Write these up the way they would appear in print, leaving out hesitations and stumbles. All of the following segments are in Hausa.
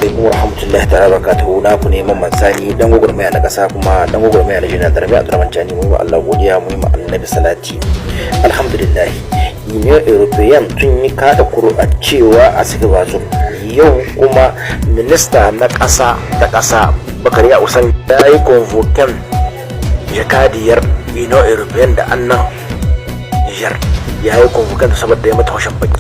alaikum warahmatullahi ta'ala barakatuhu. Na ku neman mansani dan gwagwarmaya na kasa kuma dan gwagwarmaya na jina darbe Abdurrahman Chani. Mu ba Allah godiya, mu yi ma Annabi salati. Alhamdulillah. Union European tun yi kada a cewa a saki bazu. Yau kuma minista na kasa ta kasa Bakari Usan ya yi convocation jakadiyar Union European da annan Niger. Ya yi convocation saboda ya mata haushin baki.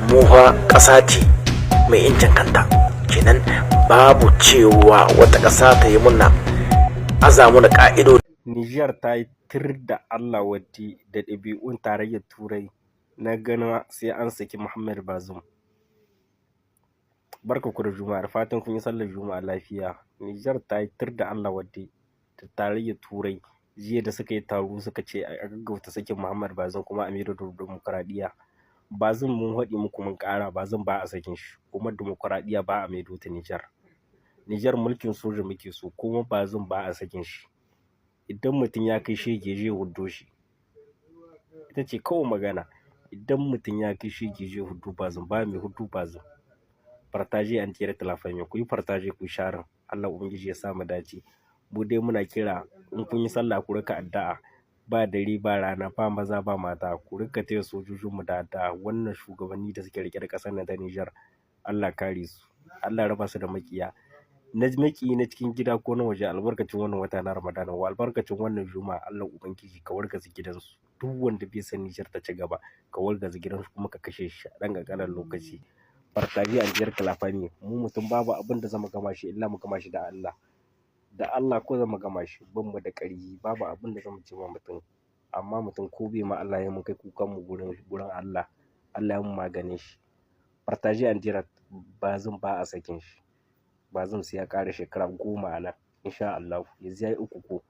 Mu fa kasa ce mai incin kanta, kenan babu cewa wata ƙasa ta yi muna azamu da ƙa'ido. Nijar ta yi tir da Allah waddi da ɗabi'un tarayyar Turai na gana sai an saki Muhammad Bazoum. Barka ku da Juma'a, da fatan kun yi sallar Juma'a lafiya. Nijar ta yi tir da Allah waddi da tarayyar Turai jiya da suka yi taro suka ce a gaggauta sakin Muhammad Bazoum kuma a maido da dimokuraɗiyya. Bazoum mun haɗi muku mun ƙara, Bazoum ba a sakin shi, kuma dimokuraɗiyya ba a maido ta Nijar. Nijar mulkin soja muke so, kuma Bazoum ba a sakin shi. Idan mutum ya kai shege je huddo shi, ita ce kawai magana. Idan mutum ya kai shege je huddo Bazoum, ba mai huddo Bazoum. Fartaje an tiyar talafami, ku yi fartaje ku sharin, Allah ubangiji ya sa mu dace. Mu dai muna kira in kun yi sallah ku rika addu'a, ba dare ba rana, ba maza ba mata, ku rika taya sojojinmu da addu'a. Wannan shugabanni da suke rike da ƙasar nan ta Nijar, Allah kare su, Allah raba su da makiya. Na maki na cikin gida ko na waje, albarkacin wannan wata na Ramadana, wa albarkacin wannan Juma'a, Allah ubangiji ka wargaza gidansu. Duk wanda bai san Nijar ta ci gaba, ka wargaza gidansu kuma ka kashe shi a ɗan ƙanƙanin lokaci. Fartaje an jiyar kalafani, mu mutum babu abin da zama gama shi illa mu gama shi da Allah. Da Allah ko zama gama shi, ban mu da ƙarfi, babu abin da zama ce ma mutum. Amma mutum ko bai ma Allah ya mun kai kukan mu gurin Allah, Allah ya mun maganin shi. Fartaje an jiyar Bazoum ba a sakin shi. Bazoum sai ya ƙara shekara 10 a nan, insha Allah. Yanzu ya yi 3 ko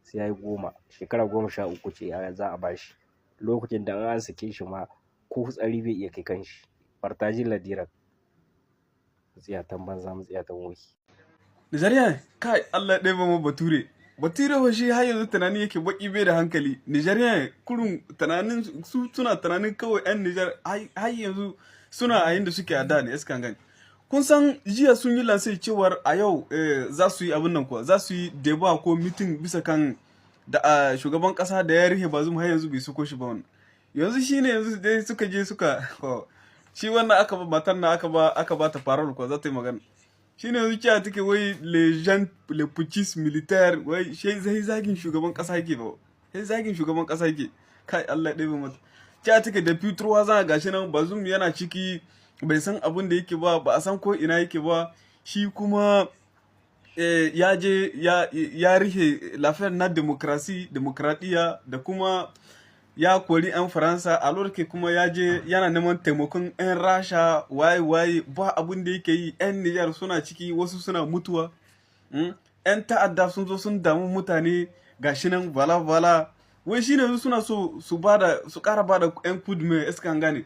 sai ya yi 10, shekara 13 ce za a bashi. Lokacin da an sake shi ma ko tsari bai iya kai kanshi. Fartaje ladirar tsiyatan banza mu tsiyatan woki. Nijeriya kai Allah ɗaya ba mu bature ba shi har yanzu tunani yake baki bai da hankali. Nijeriya kurun tunanin su suna tunanin kawai 'yan Nijar har yanzu suna a yin da suke a da ne iskan gani. Kun san jiya sun yi lansai cewar a yau za su yi abin nan kuwa, za su yi deba ko mitin bisa kan da shugaban kasa da ya rihe Bazoum har yanzu bai suko shi ba wannan. Yanzu shine yanzu dai suka je suka shi wannan aka ba matar na aka ba ta farar kuwa za ta yi magana. Shine yanzu kiya take wai le putschistes militaire wai shi zai zagin shugaban kasa yake ba. Sai zagin shugaban kasa yake. Kai Allah ɗaya mata. Kiya take da fiturwa za gashi nan Bazoum yana ciki, bai san abin da yake ba a san ko ina yake ba. Shi kuma ya je ya rihe lafiyar na demokradiyya da kuma ya kori 'yan Faransa a lokacin kuma ya je yana neman taimakon 'yan Rasha waye ba abin da yake yi. 'Yan Nijar suna ciki, wasu suna mutuwa. 'Yan ta'adda sun zo sun damu mutane gashi nan bala wai shi ne suna so su kara bada 'yan kudu mai iskan gane.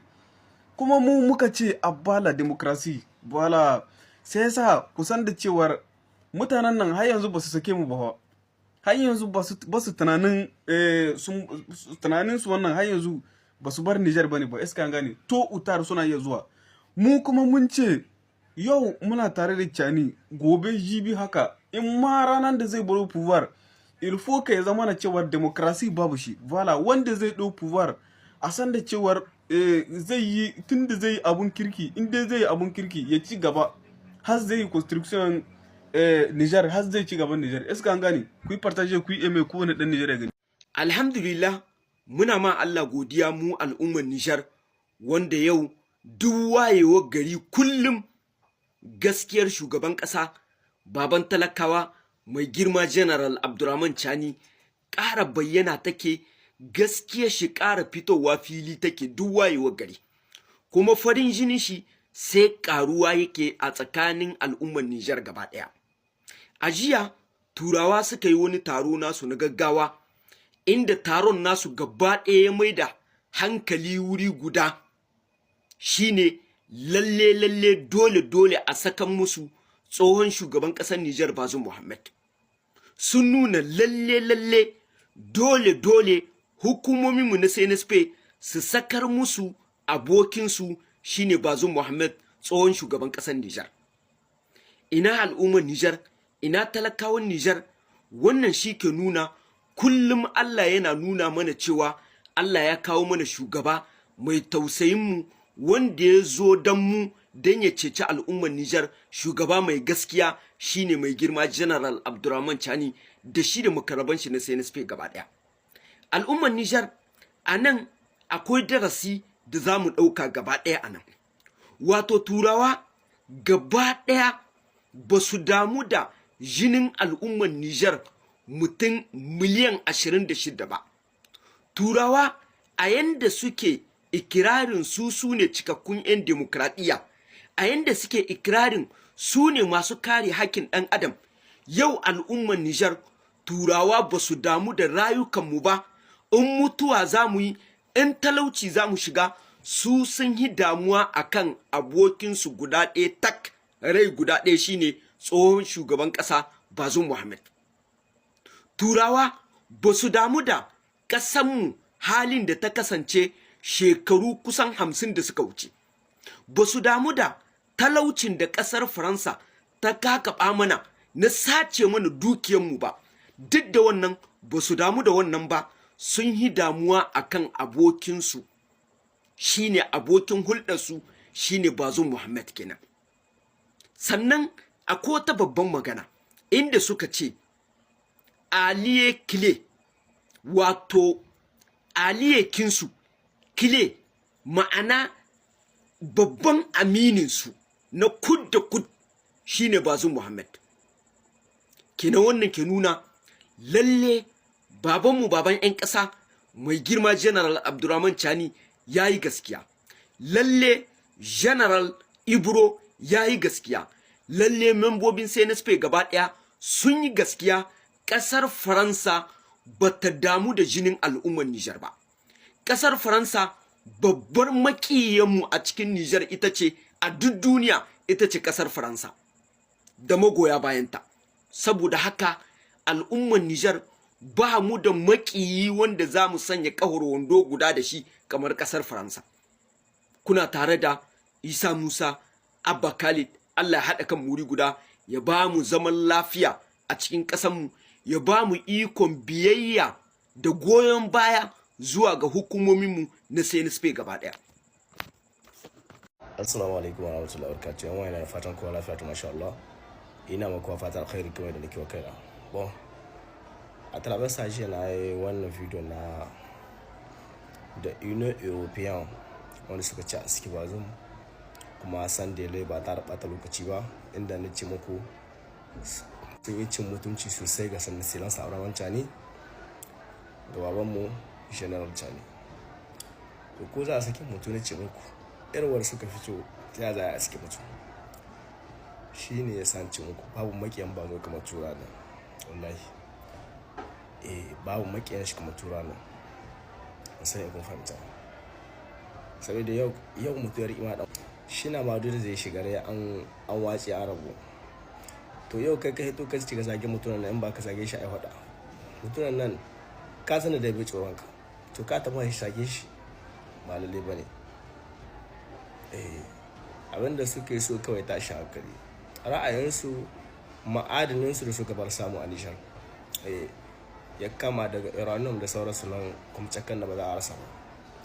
Kuma mu muka ce a bala demokrasi bala, sai yasa kusan da cewar mutanen nan har yanzu ba su sake mu ba, har yanzu ba su tunanin su wannan har yanzu ba su bar Nijar bane ba iskan gane. To utar suna iya zuwa. Mu kuma mun ce yau muna tare da Chani, gobe jibi haka, in ma ranar da zai baro pouvoir il faut ka ya zama na cewar demokrasi babu shi. Voilà, wanda zai ɗau pouvoir a san da cewar zai yi tunda zai yi abun kirki, inda zai yi abun kirki ya ci gaba har zai yi construction Nijar, har zai ci gaban Nijar. Eska an gane, ku yi partage, ku yi eme kowane ɗan Nijar ya gani. Alhamdulillah, muna ma Allah godiya mu al'ummar Nijar, wanda yau duk wayewar gari kullum gaskiyar shugaban ƙasa, baban talakawa mai girma General Abdurrahman Chani ƙara bayyana take, gaskiyar shi ƙara fitowa fili take duk wayewar gari. Kuma farin jinin shi sai ƙaruwa yake a tsakanin al'ummar Nijar gaba ɗaya. A jiya, Turawa suka yi wani taro nasu na gaggawa, inda taron nasu gaba ɗaya ya maida hankali wuri guda, shine lalle dole a sakan musu tsohon shugaban ƙasar Nijar Bazoum Muhammad. Sun nuna lalle dole hukumominmu na CNSP su sakar musu abokinsu shine Bazoum Muhammad, tsohon shugaban ƙasar Nijar. ina al'ummar Nijar, ina talakawan Nijar. Wannan shi ke nuna kullum Allah yana nuna mana cewa Allah ya kawo mana shugaba mai tausayinmu wanda ya zo don mu don ya ceci al'ummar Nijar, shugaba mai gaskiya shine mai girma General Abdurrahman Chani da shi da makaraban shi na CNSP gaba ɗaya. Al'ummar Nijar a nan akwai darasi da za mu ɗauka gaba ɗaya a nan. Wato turawa gaba ɗaya ba su damu da jinin al'ummar Nijar mutum miliyan 26 ba. Turawa a yanda suke ikirarin su ne cikakkun 'yan demokradiyya, a yanda suke ikirarin su ne masu kare hakkin ɗan adam, yau al'ummar Nijar turawa ba su damu da rayukanmu ba. In mutuwa za mu yi, in talauci za mu shiga, su sun yi damuwa akan abokinsu guda ɗaya tak, rai guda ɗaya shine tsohon shugaban ƙasa Bazoum Mohamed. Turawa ba su damu da ƙasanmu halin da ta kasance shekaru kusan 50 da suka wuce. Ba su damu da talaucin da ƙasar Faransa ta kakaba mana na sace mana dukiyanmu ba. Duk da wannan ba su damu da wannan ba, sun yi damuwa akan abokinsu, shine abokin hulɗarsu shine Bazoum Mohamed kenan. Sannan akwai wata babban magana inda suka ce aliye kile, wato aliyekinsu kile, ma'ana babban amininsu na kud da kud shine Bazoum Mohamed. Kenan wannan ke nuna lalle babanmu baban 'yan ƙasa mai girma General Abdurrahman Chani ya yi gaskiya, lalle General Ibro ya yi gaskiya, lalle membobin CNSP gaba ɗaya sun yi gaskiya. Ƙasar Faransa ba ta damu da jinin al'ummar Nijar ba. Ƙasar Faransa babbar maƙiyanmu a cikin Nijar ita ce, a duk duniya ita ce ƙasar Faransa da magoya bayanta. Saboda haka al'ummar Nijar ba mu da maƙiyi wanda za mu sanya ƙahar wando guda da shi kamar ƙasar Faransa. Kuna tare da Isa Musa Abba Khalid, Allah ya haɗa kan muri guda, ya ba mu zaman lafiya a cikin ƙasanmu, ya ba mu ikon biyayya da goyon baya zuwa ga hukumominmu na CNSP gaba ɗaya. Assalamu alaikum wa rahmatullahi wa barakatuh. Yan wani fatan kowa lafiya ta masha Allah. Ina maka fatan alkhairi kamar da nake wa kaina. Bon, a travers ça j'ai na wannan video na da Union European wanda suka ci a suke Bazoum kuma san dele ba ta ɓata lokaci ba, inda na ce muku sun yi cin mutunci sosai ga sannan silansa Abdurrahman Chani da babanmu General Chani. To ko za a saki mutu na ce muku yarwar suka fito ta za a saki mutu, shi ne ya sanci muku babu makiyan Bazoum kamar tura nan, wallahi babu makiyan shi kamar tura nan, an sani kun fahimta. Saboda yau mutu ya riƙima ɗan shi na madu da zai shiga rai an wace arabu. To yau kai ka hito ka ci ga zage mutunan nan, in ba ka zage shi a faɗa mutunan nan ka sani da bai tsoron ka, to ka taɓa shi zage shi ba lalle ba ne. Abinda suke so kawai tashi hankali, ra'ayinsu ma'adininsu da suka bar samu a Nijar ya kama daga uranium da sauransu nan kuma cakan da ba za a rasa ba.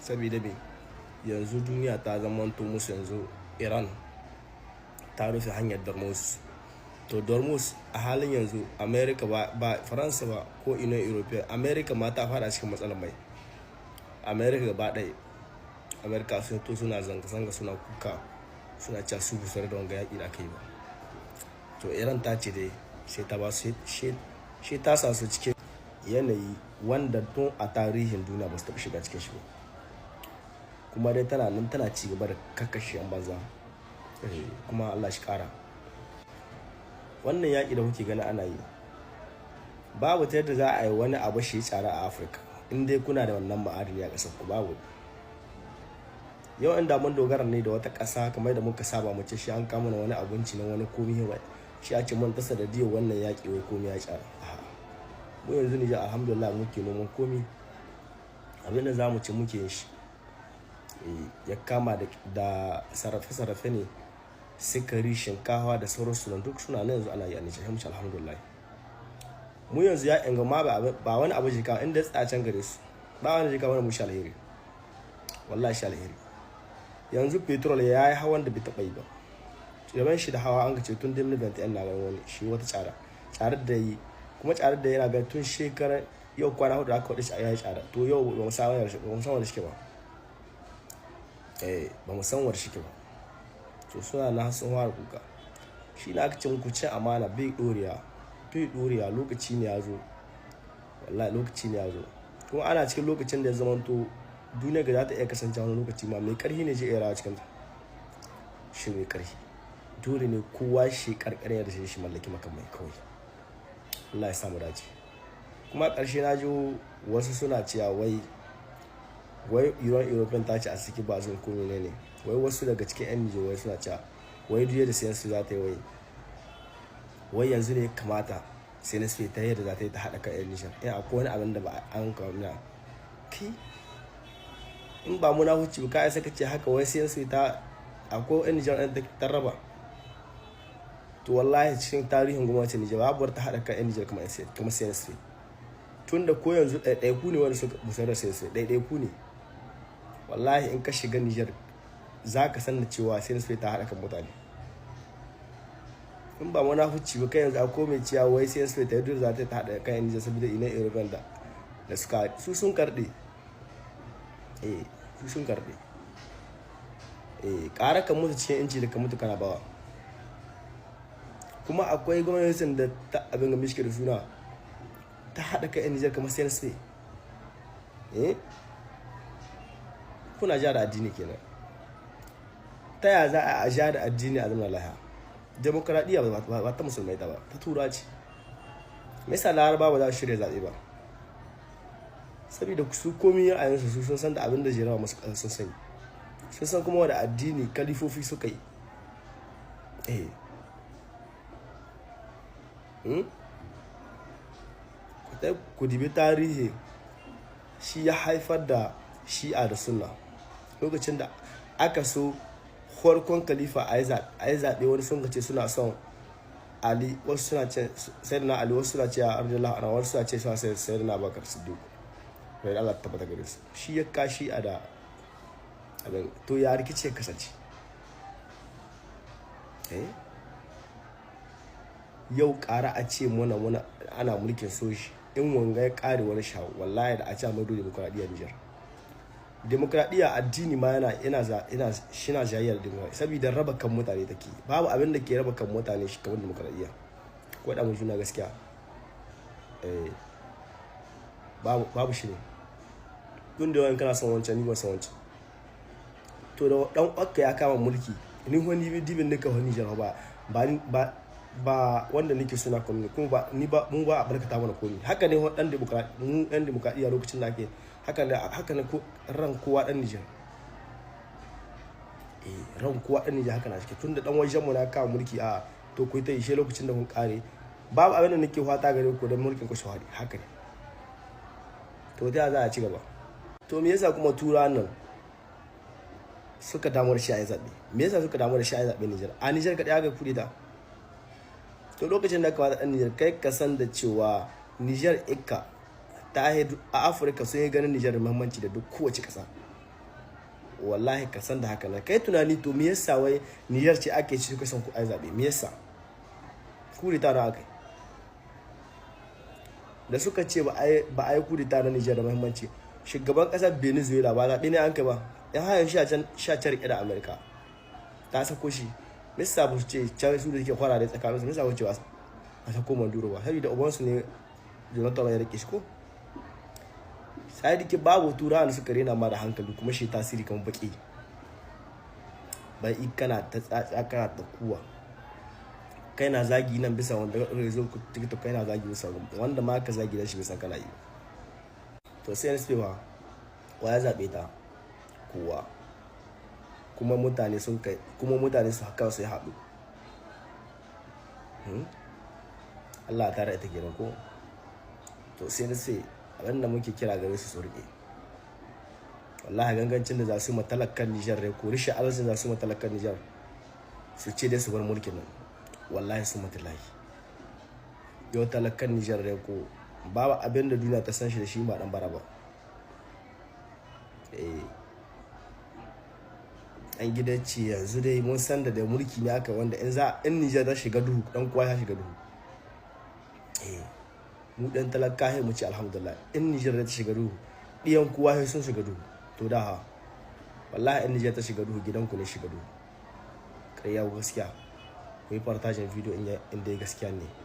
Saboda me yanzu duniya ta zamanto musu, yanzu Iran ta rufe hanyar Dormuz. To Dormuz a halin yanzu America ba Faransa ba ko ina Europe, America ma ta fara cikin matsalar mai. America gaba ɗaya, America sun to suna zanga-zanga, suna kuka, suna cewa su busar da wanga yaƙi da aka yi ba. To Iran ta ce dai sai ta ba su shi ta sa su cikin yanayi wanda tun a tarihin duniya ba su taɓa shiga cikin shi ba. Kuma dai tana nan tana ci gaba da kakashe yan banza, kuma Allah shi ƙara. Wannan yaƙi da kuke gani ana yi, babu ta yadda za a yi wani abu shi tsara a Afirka in dai kuna da wannan ma'adini a ƙasar ku, babu. Yau inda mun dogara ne da wata ƙasa kamar da muka saba mu ce shi an kama wani abinci na wani komi ba, shi a ce mun tasa da diyo wannan yaƙi wai komi ya tsara. Mu yanzu ne alhamdulillah muke noman komi, abin da za mu ce muke yin shi ya kama da sarrafe-sarrafe ne sikari, shinkafa da sauransu nan duk suna nan yanzu ana yi a Nijar. Hamci alhamdulillah. Mu yanzu ya inga ma ba wani abu jika inda ya tsaya can gare su. Ba wani jika wani mushi alheri. Wallahi shi alheri. Yanzu petrol ya yi hawan da bai taɓa yi ba. Yaban shi da hawa an ce tun 2021 na ganin wani shi wata tsara. Tsarar da yi kuma tsarar da yana ga tun shekarar yau kwana hudu aka faɗi shi a yayi tsara. To yau ba mu san wani shi ba. Ba mu san wani shi ba. To suna na sun fara kuka. Shi na aka ce muku cin amana bai ɗoriya lokaci ne ya zo. Wallahi lokaci ne ya zo. Kuma ana cikin lokacin da ya zamanto duniya ga za ta iya kasance wani lokaci ma mai ƙarfi ne zai iya rawa cikin ta. Shi mai ƙarfi. Dole ne kowa shi ƙarƙare da shi mallaki makamai kawai. Allah ya samu dace. Kuma ƙarshe na ji wasu suna cewa wai European ta ce a ciki ba zan komi ne. Wai wasu daga cikin 'yan Nijar wai suna cewa wai duk yadda sayan su za ta yi wai yanzu ne kamata sai na ta yadda za ta yi ta haɗa kan 'yan Nijar. Akwai wani abin da ba an kawo na kai in ba muna huci ba kai saka ce haka wai sayan su ta akwai 'yan Nijar ɗin ta raba. To wallahi cikin tarihin gwamnatin Nijar babu ta haɗa kan 'yan Nijar kamar sayan su. Tun da ko yanzu ɗaiɗaiku ne wani suka busar da sayan su ɗaiɗaiku ne. Wallahi in ka shiga Nijar za ka san da cewa sayan su ta haɗa kan mutane. In ba muna huci ba kai yanzu akwai mai ciya wai sayan su ta yadda za ta haɗa kan 'yan Nijar saboda ina European da suka su sun karɗe. Su sun karɓe. Ƙara kan mutu cikin inci da kan mutu kana bawa. Kuma akwai gwamnatin da ta abin ga mishkir da suna ta haɗa kan 'yan Nijar kamar sayan su. Kuna ja da addini kenan. Ta yaya za a ja da addini a zama lahiya? Demokradiyya ba ta musulmai ta ba, ta tura ce. Me yasa Laraba ba za su shirya zaɓe ba? Saboda su komi a yanzu su sun san da abin da jirawa masu ƙasa sun sani. Sun san kuma wanda addini kalifofi suka yi. Ku dibi tarihi shi ya haifar da shi'a da sunna. Lokacin da aka so farkon khalifa a yi zaɓe wani sun ce suna son Ali, wasu suna ce Sayyidina Ali, wasu suna ce Abdullahi Anwar, wasu suna ce suna Sayyidina Abubakar Siddiq. Bai Allah ta tabbata gare su. Shi ya kashi a da abin to ya rikice kasance. Yau ƙara a ce muna ana mulkin soji in wanga ya ƙare wani shawo wallahi da a ce mai dole demokradiyya Nijar. Demokradiyya addini ma yana shina jayyar demokradiyya saboda raba kan mutane take. Babu abin da ke raba kan mutane shi kamar demokradiyya. Ko da mun juna gaskiya. Babu shi ne. Tun da yawan kana son wancan ni ba son wancan. To da dan uwarka ya kama mulki ni wani dibin nika wani Nijar ba wanda nake suna komai kuma mu ba a barkata mana komai. Haka ne dan demokradiyya lokacin da ake haka ne ran kowa dan Nijar. Ran kowa dan Nijar haka na shi tun da dan wajen mu na kawo mulki a to ku ta yi shi lokacin da kun kare babu abin da nake fata gare ku da mulkin ku shawari haka ne. To ta za a ci gaba. To me yasa kuma Turawan nan suka damu da shi a yi zaɓe? Me yasa suka damu da shi a yi zaɓe Nijar? A Nijar kaɗai aka kuɗi ta. To lokacin da aka wata ɗan Nijar kai ka san da cewa Nijar ikka ta a Afirka sun yi ganin Nijar da muhimmanci da duk kowace ƙasa. Wallahi ka san da haka nan. Kai tunani to me yasa wai Nijar ce ake ci suka san ku a yi zaɓe? Me yasa? Kuɗi ta da aka yi. Da suka ce ba a yi kuɗi ta na Nijar da muhimmanci. Shugaban ƙasar Venezuela ba zaɓe ne an kai ba. Yan hayan sha can riƙe da Amerika ta sako shi. Mista ba su ce can su da suke kwara da tsakanin su mista ba ce a sako Maduro ba saboda ubansu ne Jonathan ya rike shi ko sai dake babu Turawa da suka rena ma da hankali kuma shi tasiri kamar baki bai kana ta tsatsa kana ta kuwa kai na zagi nan bisa wanda rezo ku TikTok kai na zagi bisa wanda ma ka zagi da shi bisa kana yi. To sai NSP ba waya zabe ta kowa kuma mutane su haka su haɗu. Allah ta ita kenan ko to sai na sai abinda muke kira gare su rike wallahi gangancin da za su matalakan Nijar rai ko rishin arzin za su matalakan Nijar su ce dai su bar mulkin nan wallahi su mutulahi. Yau talakan Nijar da ko babu abin da duniya ta san shi da shi ba dan bara ba. An gidanci yanzu dai mun san da mulki ne aka wanda in Nijar ta shiga duhu dan kowa ya shiga duhu. Mu dan talaka mu ce alhamdulillah, in Nijar ta shiga duhu diyan kowa sai sun shiga duhu. To da ha wallahi in Nijar ta shiga duhu gidanku ne shiga duhu. Ƙarya gaskiya ku yi fartajin video in dai gaskiya ne.